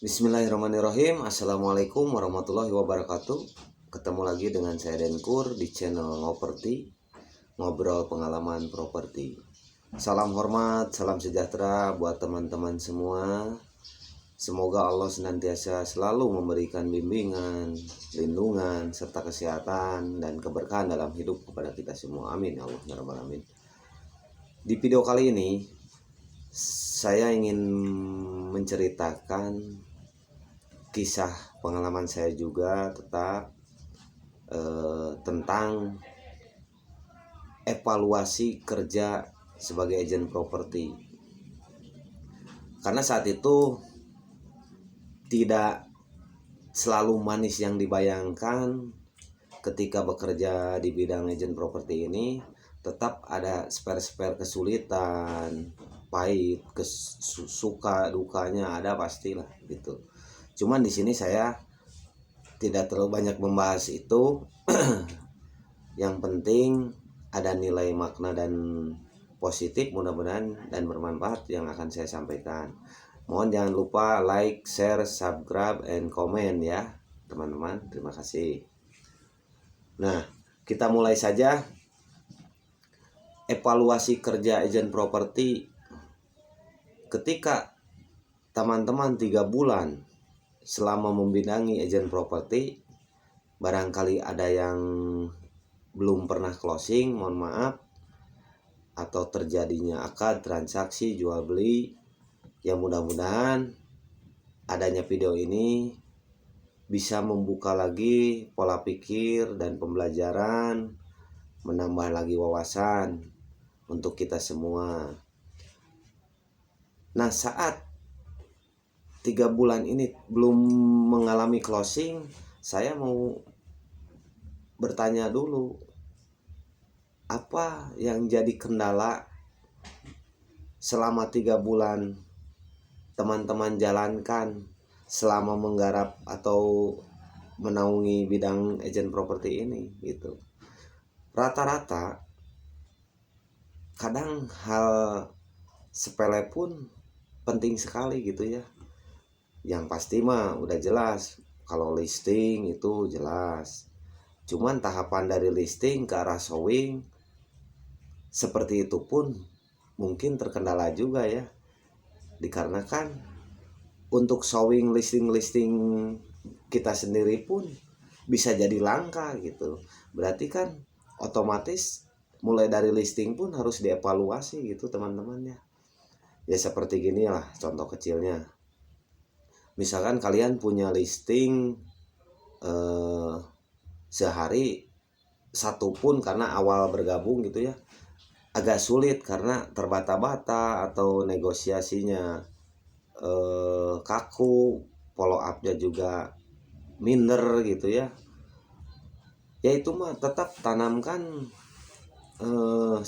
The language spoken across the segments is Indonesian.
Bismillahirrahmanirrahim. Assalamualaikum warahmatullahi wabarakatuh. Ketemu lagi dengan saya Denkur di channel Ngoperti, ngobrol pengalaman properti. Salam hormat, salam sejahtera buat teman-teman semua. Semoga Allah senantiasa selalu memberikan bimbingan, lindungan, serta kesehatan dan keberkahan dalam hidup kepada kita semua. Amin ya Allah ya Rabbal Alamin. Di video kali ini saya ingin menceritakan kisah pengalaman saya juga tentang evaluasi kerja sebagai agen properti. Karena saat itu tidak selalu manis yang dibayangkan ketika bekerja di bidang agen properti ini, tetap ada spare-spare kesulitan, pahit, suka dukanya ada pastilah gitu. Cuman di sini saya tidak terlalu banyak membahas itu. Yang penting ada nilai makna dan positif mudah-mudahan dan bermanfaat yang akan saya sampaikan. Mohon jangan lupa like, share, subscribe, and comment ya teman-teman. Terima kasih. Nah, kita mulai saja. Evaluasi kerja agen properti ketika teman-teman 3 bulan selama membidangi agen properti, barangkali ada yang belum pernah closing, mohon maaf, atau terjadinya akad transaksi jual beli. Yang mudah-mudahan adanya video ini bisa membuka lagi pola pikir dan pembelajaran, menambah lagi wawasan untuk kita semua. Nah, saat 3 bulan ini belum mengalami closing, saya mau bertanya dulu, apa yang jadi kendala selama 3 bulan teman-teman jalankan selama menggarap atau menaungi bidang agen properti ini gitu. Rata-rata kadang hal sepele pun penting sekali gitu ya. Yang pasti mah udah jelas, kalau listing itu jelas. Cuman tahapan dari listing ke arah showing seperti itu pun mungkin terkendala juga ya. Dikarenakan untuk showing listing kita sendiri pun bisa jadi langka gitu. Berarti kan otomatis mulai dari listing pun harus dievaluasi gitu teman-teman ya. Ya seperti gini lah contoh kecilnya. Misalkan kalian punya listing sehari satu pun, karena awal bergabung gitu ya, agak sulit karena terbata-bata atau negosiasinya kaku, follow up-nya juga minder gitu ya. Ya itu mah tetap tanamkan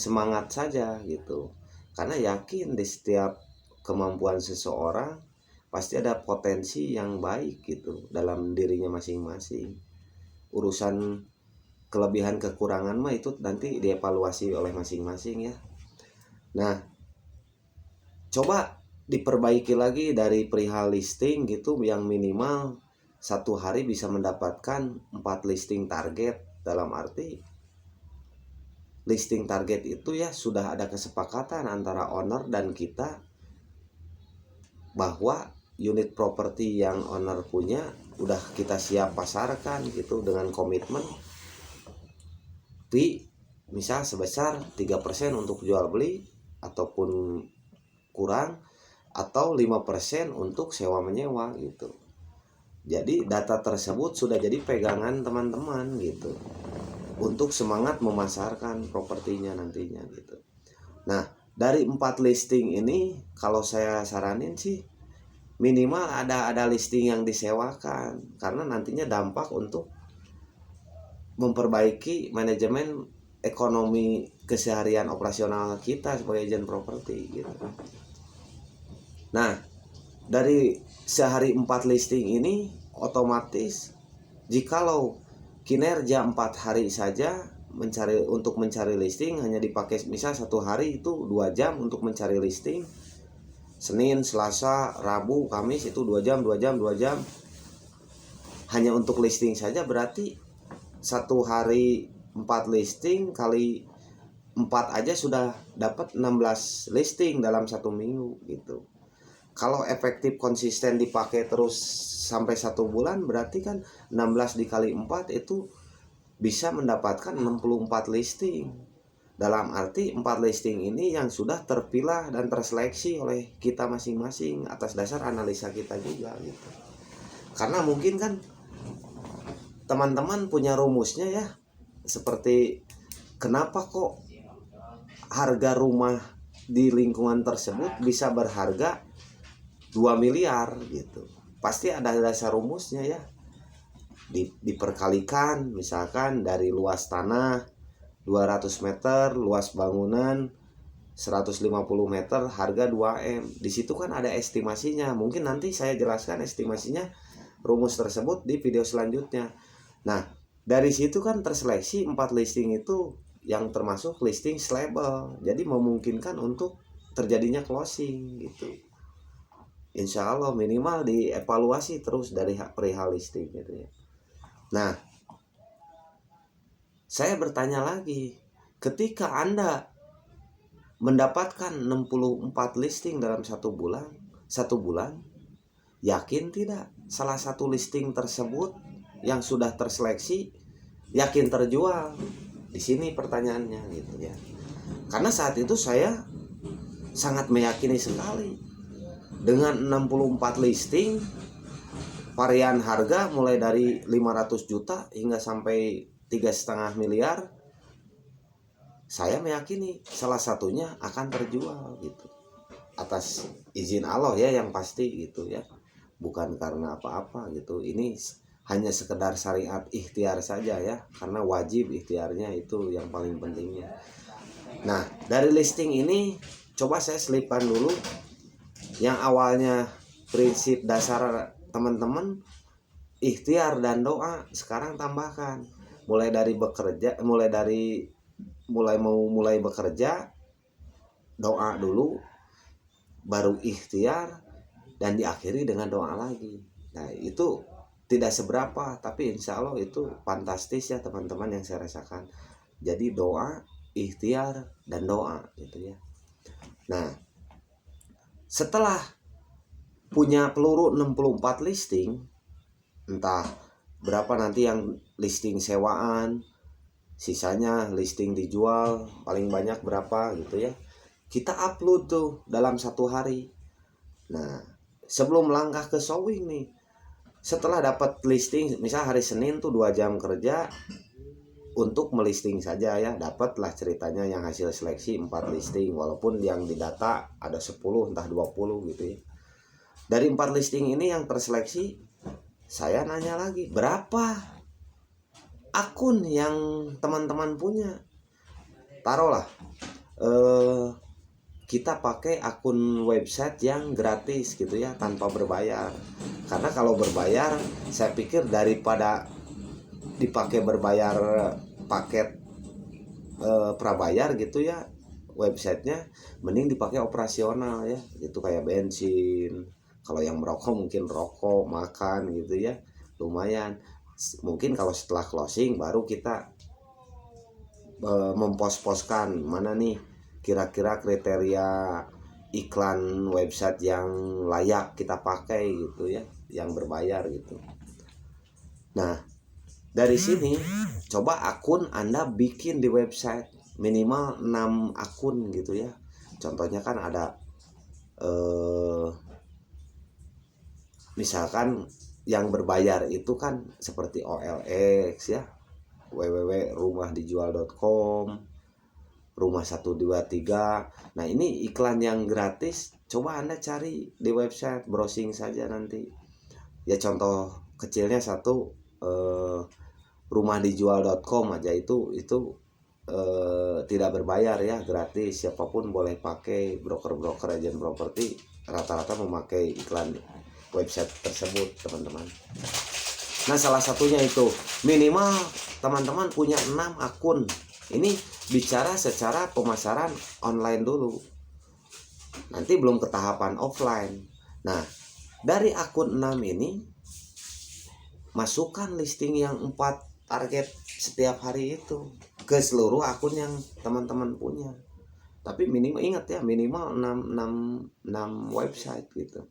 semangat saja gitu. Karena yakin di setiap kemampuan seseorang pasti ada potensi yang baik gitu dalam dirinya masing-masing. Urusan kelebihan kekurangan mah itu nanti dievaluasi oleh masing-masing ya. Nah, coba diperbaiki lagi dari perihal listing gitu, yang minimal satu hari bisa mendapatkan 4 listing target. Dalam arti listing target itu ya sudah ada kesepakatan antara owner dan kita bahwa unit properti yang owner punya udah kita siap pasarkan gitu dengan komitmen fee misal sebesar 3% untuk jual beli ataupun kurang, atau 5% untuk sewa menyewa gitu. Jadi data tersebut sudah jadi pegangan teman-teman gitu untuk semangat memasarkan propertinya nantinya gitu. Nah, dari 4 listing ini kalau saya saranin sih minimal ada listing yang disewakan, karena nantinya dampak untuk memperbaiki manajemen ekonomi keseharian operasional kita sebagai agen properti gitu. Nah, dari sehari 4 listing ini otomatis jikalau kinerja 4 hari saja untuk mencari listing hanya dipakai misal 1 hari itu 2 jam untuk mencari listing, Senin, Selasa, Rabu, Kamis itu 2 jam, 2 jam, 2 jam. Hanya untuk listing saja berarti satu hari 4 listing kali 4 aja sudah dapat 16 listing dalam 1 minggu gitu. Kalau efektif konsisten dipakai terus sampai 1 bulan berarti kan 16 dikali 4 itu bisa mendapatkan 64 listing. Dalam arti 4 listing ini yang sudah terpilah dan terseleksi oleh kita masing-masing atas dasar analisa kita juga gitu. Karena mungkin kan teman-teman punya rumusnya ya, seperti kenapa kok harga rumah di lingkungan tersebut bisa berharga 2 miliar gitu. Pasti ada dasar rumusnya ya. Diperkalikan misalkan dari luas tanah 200 meter, luas bangunan 150 meter, harga 2M. Di situ kan ada estimasinya. Mungkin nanti saya jelaskan estimasinya rumus tersebut di video selanjutnya. Nah, dari situ kan terseleksi 4 listing itu yang termasuk listing sellable. Jadi memungkinkan untuk terjadinya closing gitu. Insya Allah minimal dievaluasi terus dari perihal listing gitu ya. Nah, saya bertanya lagi, ketika Anda mendapatkan 64 listing dalam 1 bulan, yakin tidak salah satu listing tersebut yang sudah terseleksi yakin terjual? Di sini pertanyaannya gitu ya. Karena saat itu saya sangat meyakini sekali dengan 64 listing varian harga mulai dari 500 juta hingga sampai 3,5 miliar, saya meyakini salah satunya akan terjual gitu atas izin Allah ya, yang pasti gitu ya, bukan karena apa-apa gitu. Ini hanya sekedar syariat ikhtiar saja ya, karena wajib ikhtiarnya itu yang paling pentingnya. Nah, dari listing ini coba saya selipkan dulu yang awalnya prinsip dasar teman-teman ikhtiar dan doa, sekarang tambahkan mulai dari bekerja doa dulu, baru ikhtiar, dan diakhiri dengan doa lagi. Nah, itu tidak seberapa, tapi insya Allah itu fantastis ya teman-teman yang saya rasakan. Jadi doa, ikhtiar, dan doa gitu ya. Nah, setelah punya peluru 64 listing, entah berapa nanti yang listing sewaan, sisanya listing dijual, paling banyak berapa gitu ya, kita upload tuh dalam 1 hari. Nah, sebelum langkah ke showing nih, setelah dapat listing, misal hari Senin tuh 2 jam kerja untuk melisting saja ya, dapatlah ceritanya yang hasil seleksi 4 listing, walaupun yang didata ada 10 entah 20 gitu ya. Dari 4 listing ini yang terseleksi, saya nanya lagi, berapa akun yang teman-teman punya? Taruhlah kita pakai akun website yang gratis gitu ya, tanpa berbayar. Karena kalau berbayar, saya pikir daripada dipakai berbayar paket prabayar gitu ya websitenya, mending dipakai operasional ya, gitu kayak bensin. Kalau yang merokok mungkin rokok, makan gitu ya, lumayan. Mungkin kalau setelah closing baru kita mempos-poskan mana nih kira-kira kriteria iklan website yang layak kita pakai gitu ya, yang berbayar gitu. Nah, dari sini coba akun Anda bikin di website minimal 6 akun gitu ya. Contohnya kan ada misalkan yang berbayar itu kan seperti OLX ya, www.rumahdijual.com, rumah 123. Nah, ini iklan yang gratis, coba Anda cari di website, browsing saja nanti. Ya contoh kecilnya satu, rumahdijual.com aja itu tidak berbayar ya, gratis, siapapun boleh pakai, broker-broker, agen properti rata-rata memakai iklan website tersebut teman-teman. Nah, salah satunya itu minimal teman-teman punya 6 akun. Ini bicara secara pemasaran online dulu. nanti belum ke tahapan offline. Nah, dari akun 6 ini masukkan listing yang 4 target setiap hari itu ke seluruh akun yang teman-teman punya. Tapi minimal, ingat ya, minimal 6 website gitu.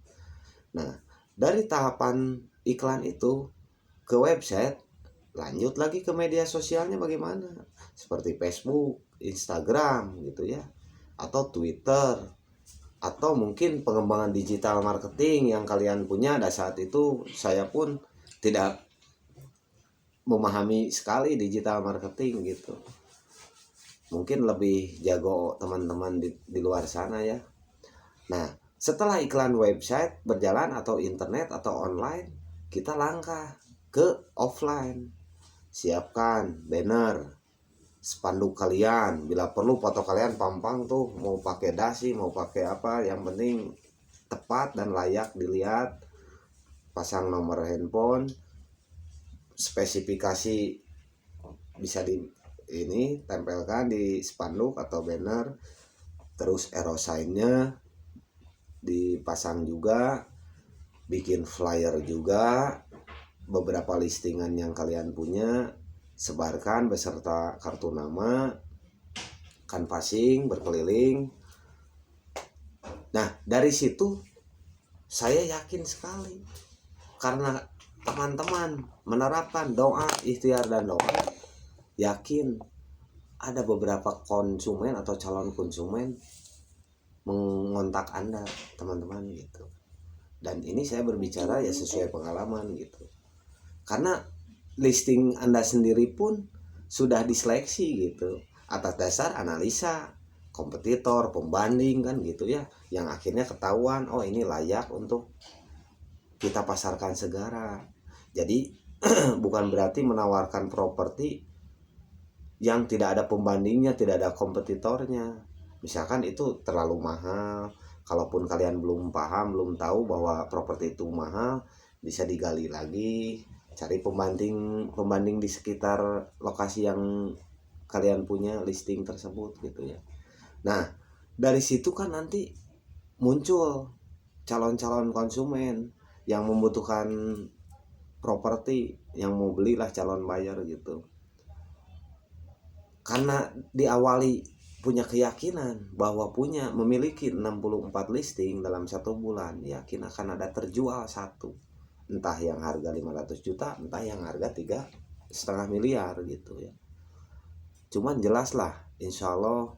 Nah, dari tahapan iklan itu ke website, lanjut lagi ke media sosialnya bagaimana? Seperti Facebook, Instagram gitu ya, atau Twitter, atau mungkin pengembangan digital marketing yang kalian punya. Pada saat itu saya pun tidak memahami sekali digital marketing gitu. Mungkin lebih jago teman-teman di luar sana ya. Nah, setelah iklan website berjalan atau internet atau online, kita langkah ke offline. Siapkan banner, spanduk kalian, bila perlu foto kalian pampang tuh, mau pakai dasi, mau pakai apa, yang penting tepat dan layak dilihat. Pasang nomor handphone, spesifikasi bisa ini tempelkan di spanduk atau banner, terus arrow sign-nya dipasang juga, bikin flyer juga, beberapa listingan yang kalian punya sebarkan beserta kartu nama, canvassing berkeliling. Nah, dari situ saya yakin sekali, karena teman-teman menerapkan doa, ikhtiar dan doa, yakin ada beberapa konsumen atau calon konsumen mengontak Anda, teman-teman gitu. Dan ini saya berbicara ya sesuai pengalaman gitu. Karena listing Anda sendiri pun sudah diseleksi gitu atas dasar analisa kompetitor, pembanding kan gitu ya, yang akhirnya ketahuan oh ini layak untuk kita pasarkan segera. Jadi bukan berarti menawarkan properti yang tidak ada pembandingnya, tidak ada kompetitornya. Misalkan itu terlalu mahal, kalaupun kalian belum paham, belum tahu bahwa properti itu mahal, bisa digali lagi, cari pembanding di sekitar lokasi yang kalian punya listing tersebut gitu ya. Nah, dari situ kan nanti muncul calon-calon konsumen yang membutuhkan properti, yang mau belilah calon buyer gitu. Karena diawali punya keyakinan bahwa memiliki 64 listing dalam 1 bulan, yakin akan ada terjual satu, entah yang harga 500 juta, entah yang harga 3,5 miliar gitu ya. Cuman jelaslah, insya Allah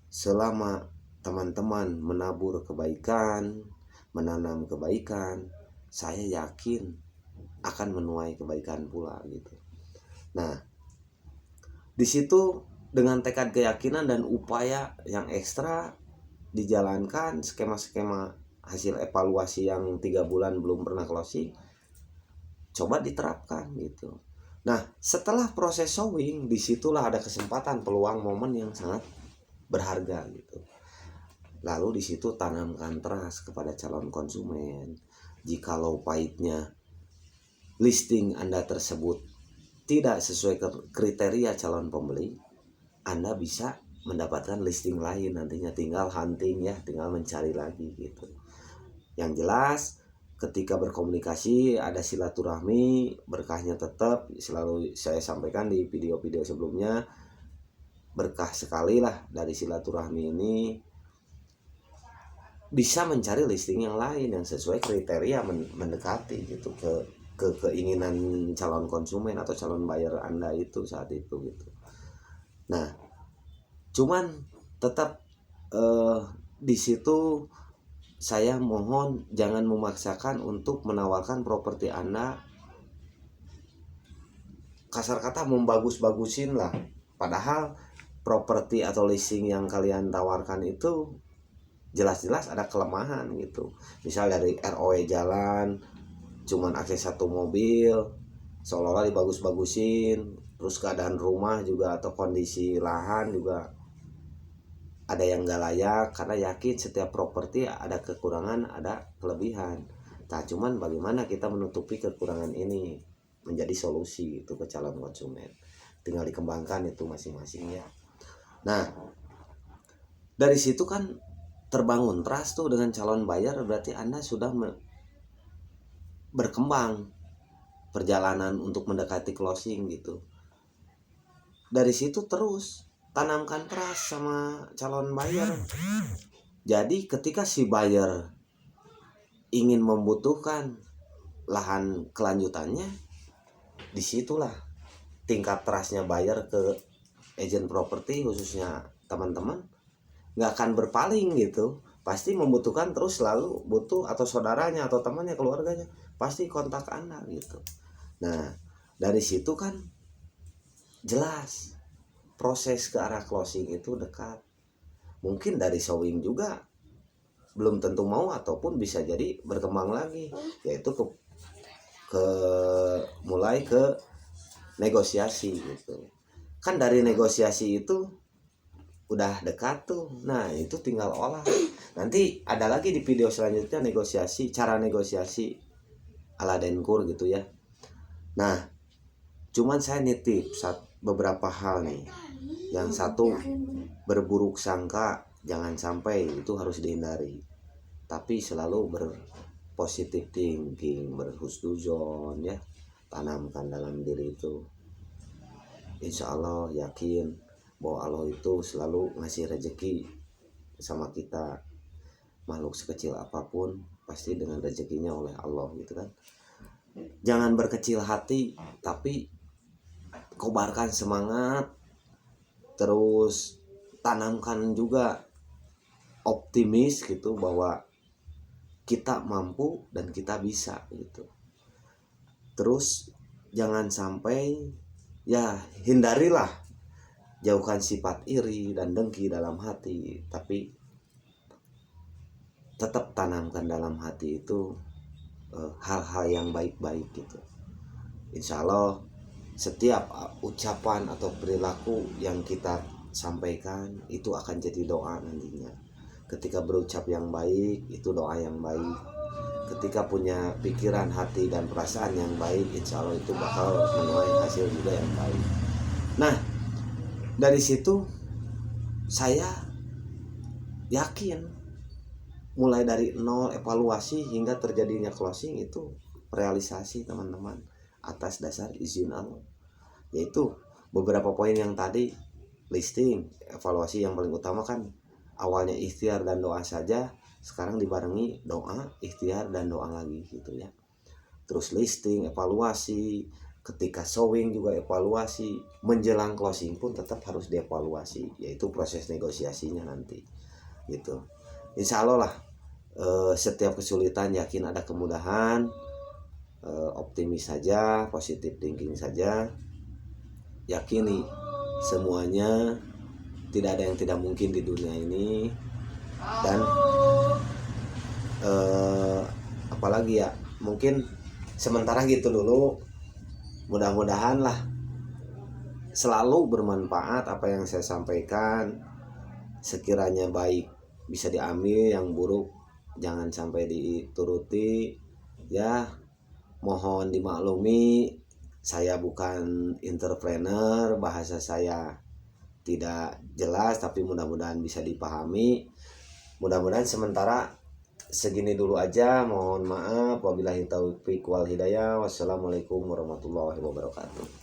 selama teman-teman menabur kebaikan, menanam kebaikan, saya yakin akan menuai kebaikan pula gitu. Nah, di situ dengan tekad keyakinan dan upaya yang ekstra dijalankan, skema-skema hasil evaluasi yang 3 bulan belum pernah closing coba diterapkan gitu. Nah, setelah proses showing, disitulah ada kesempatan, peluang, momen yang sangat berharga gitu. Lalu di situ tanamkan trust kepada calon konsumen. Jikalau pahitnya listing Anda tersebut tidak sesuai kriteria calon pembeli, Anda bisa mendapatkan listing lain nantinya, tinggal hunting ya, tinggal mencari lagi gitu. Yang jelas ketika berkomunikasi ada silaturahmi, berkahnya tetap selalu saya sampaikan di video-video sebelumnya. Berkah sekali lah dari silaturahmi ini, bisa mencari listing yang lain yang sesuai kriteria mendekati gitu ke keinginan calon konsumen atau calon buyer Anda itu saat itu gitu. Nah, cuman tetap di situ saya mohon jangan memaksakan untuk menawarkan properti Anda, kasar kata membagus-bagusin lah, padahal properti atau listing yang kalian tawarkan itu jelas-jelas ada kelemahan gitu. Misal dari ROW jalan cuman akses 1 mobil, seolah-olah dibagus-bagusin, terus keadaan rumah juga atau kondisi lahan juga ada yang gak layak, karena yakin setiap properti ada kekurangan, ada kelebihan. Nah, cuman bagaimana kita menutupi kekurangan ini menjadi solusi itu ke calon konsumen. Tinggal dikembangkan itu masing-masing ya. Nah, dari situ kan terbangun trust tuh dengan calon buyer, berarti Anda sudah berkembang perjalanan untuk mendekati closing gitu. Dari situ terus tanamkan trust sama calon buyer. Jadi ketika si buyer ingin membutuhkan lahan kelanjutannya, disitulah tingkat trustnya buyer ke agent properti, khususnya teman-teman, nggak akan berpaling gitu. Pasti membutuhkan terus, selalu butuh, atau saudaranya atau temannya, keluarganya pasti kontak Anda gitu. Nah dari situ kan jelas proses ke arah closing itu dekat. Mungkin dari showing juga belum tentu mau, ataupun bisa jadi berkembang lagi, yaitu ke mulai ke negosiasi gitu. Kan dari negosiasi itu udah dekat tuh. Nah itu tinggal olah. Nanti ada lagi di video selanjutnya negosiasi, cara negosiasi ala Denkur gitu ya. Nah cuman saya nitip beberapa hal nih. Yang satu, berburuk sangka jangan sampai, itu harus dihindari. Tapi selalu berpositif thinking, berhusnuzon ya, tanamkan dalam diri itu. Insya Allah yakin bahwa Allah itu selalu ngasih rezeki sama kita. Makhluk sekecil apapun pasti dengan rezekinya oleh Allah gitu kan. Jangan berkecil hati, tapi kobarkan semangat. Terus tanamkan juga optimis gitu, bahwa kita mampu dan kita bisa gitu. Terus jangan sampai, ya hindarilah, jauhkan sifat iri dan dengki dalam hati, tapi tetap tanamkan dalam hati itu hal-hal yang baik-baik gitu. Insya Allah setiap ucapan atau perilaku yang kita sampaikan itu akan jadi doa nantinya. Ketika berucap yang baik, itu doa yang baik. Ketika punya pikiran, hati, dan perasaan yang baik, insya Allah itu bakal menuai hasil juga yang baik. Nah dari situ saya yakin, mulai dari nol evaluasi hingga terjadinya closing itu realisasi teman-teman, atas dasar izin Allah. Yaitu beberapa poin yang tadi, listing, evaluasi yang paling utama kan awalnya ikhtiar dan doa saja, sekarang dibarengi doa, ikhtiar, dan doa lagi gitu ya. Terus listing, evaluasi, ketika showing juga evaluasi, menjelang closing pun tetap harus dievaluasi, yaitu proses negosiasinya nanti gitu. Insya Allah lah, setiap kesulitan yakin ada kemudahan. Optimis saja, positif thinking saja, yakini semuanya tidak ada yang tidak mungkin di dunia ini. Dan apalagi ya, mungkin sementara gitu dulu. Mudah-mudahan lah selalu bermanfaat apa yang saya sampaikan. Sekiranya baik bisa diambil, yang buruk jangan sampai dituruti ya. Mohon dimaklumi, saya bukan entrepreneur, bahasa saya tidak jelas, tapi mudah-mudahan bisa dipahami. Mudah-mudahan sementara segini dulu aja. Mohon maaf, wabillahi taufiq wal hidayah. Wassalamualaikum warahmatullahi wabarakatuh.